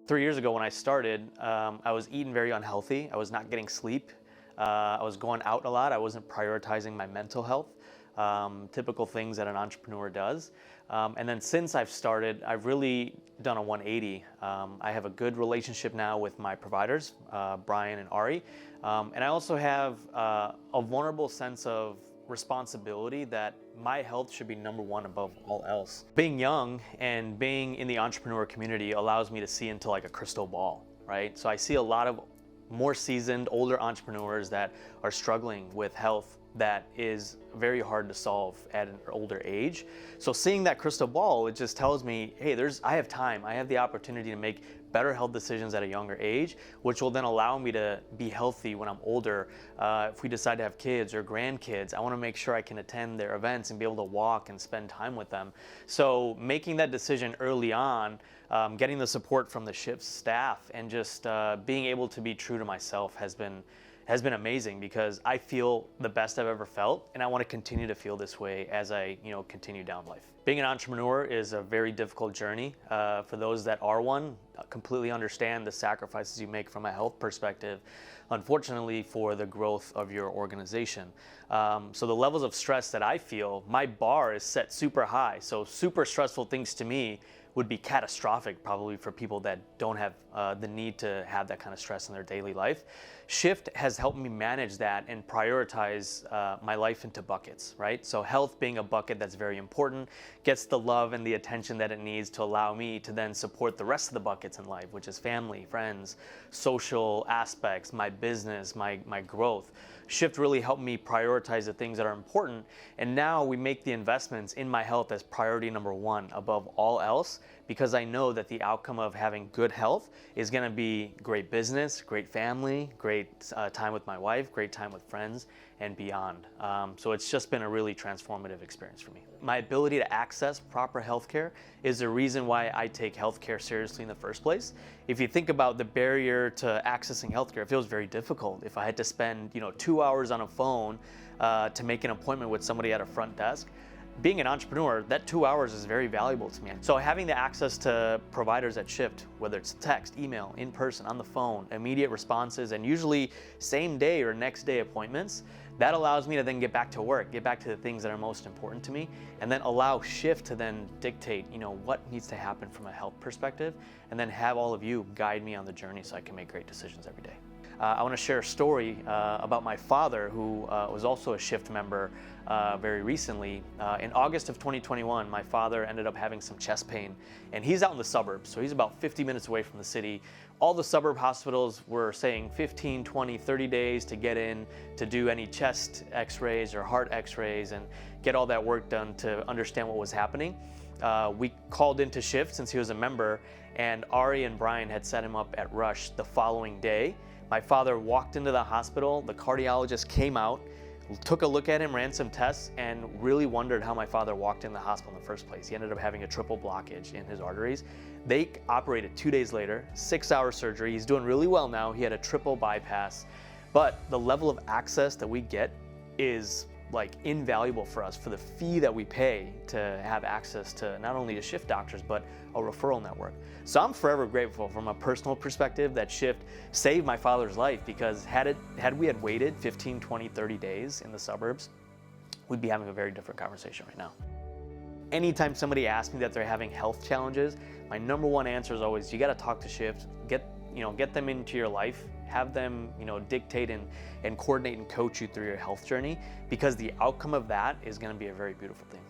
3 years ago when I started, I was eating very unhealthy. I was not getting sleep. I was going out a lot. I wasn't prioritizing my mental health, typical things that an entrepreneur does. And then since I've started, I've really done a 180. I have a good relationship now with my providers, Brian and Ari. And I also have a vulnerable sense of responsibility that my health should be number one above all else. Being young and being in the entrepreneur community allows me to see into like a crystal ball, right? So I see a lot of more seasoned, older entrepreneurs that are struggling with health that is very hard to solve at an older age. So seeing that crystal ball, it just tells me, hey, I have time. I have the opportunity to make better health decisions at a younger age, which will then allow me to be healthy when I'm older. If we decide to have kids or grandkids, I want to make sure I can attend their events and be able to walk and spend time with them. So making that decision early on, getting the support from the Shift staff, and just being able to be true to myself has been amazing, because I feel the best I've ever felt, and I want to continue to feel this way as I continue down life. Being an entrepreneur is a very difficult journey. For those that are one, I completely understand the sacrifices you make from a health perspective, unfortunately, for the growth of your organization. So the levels of stress that I feel, my bar is set super high. So super stressful things to me would be catastrophic probably for people that don't have the need to have that kind of stress in their daily life. Shift has helped me manage that and prioritize my life into buckets, right? So health being a bucket that's very important, gets the love and the attention that it needs to allow me to then support the rest of the buckets in life, which is family, friends, social aspects, my business, my growth. Shift really helped me prioritize the things that are important, and now we make the investments in my health as priority number one above all else, because I know that the outcome of having good health is going to be great business, great family, great time with my wife, great time with friends, and beyond. So it's just been a really transformative experience for me. My ability to access proper healthcare is the reason why I take healthcare seriously in the first place. If you think about the barrier to accessing healthcare, it feels very difficult. If I had to spend 2 hours on a phone to make an appointment with somebody at a front desk, being an entrepreneur, that 2 hours is very valuable to me. So having the access to providers at Shift, whether it's text, email, in person, on the phone, immediate responses, and usually same day or next day appointments, that allows me to then get back to work, get back to the things that are most important to me, and then allow Shift to then dictate, what needs to happen from a health perspective, and then have all of you guide me on the journey so I can make great decisions every day. I want to share a story about my father, who was also a Shift member very recently. In August of 2021, my father ended up having some chest pain, and he's out in the suburbs, so he's about 50 minutes away from the city. All the suburb hospitals were saying 15, 20, 30 days to get in to do any chest x-rays or heart x-rays and get all that work done to understand what was happening. We called into Shift since he was a member, and Ari and Brian had set him up at Rush the following day. My father walked into the hospital, the cardiologist came out, took a look at him, ran some tests, and really wondered how my father walked in the hospital in the first place. He ended up having a triple blockage in his arteries. They operated 2 days later, 6-hour surgery. He's doing really well now. He had a triple bypass. But the level of access that we get is like invaluable for us, for the fee that we pay to have access to not only to Shift doctors, but a referral network. So I'm forever grateful from a personal perspective that Shift saved my father's life, because had we had waited 15, 20, 30 days in the suburbs, we'd be having a very different conversation right now. Anytime somebody asks me that they're having health challenges, my number one answer is always, you got to talk to Shift, get them into your life, have them, dictate and coordinate and coach you through your health journey, because the outcome of that is going to be a very beautiful thing.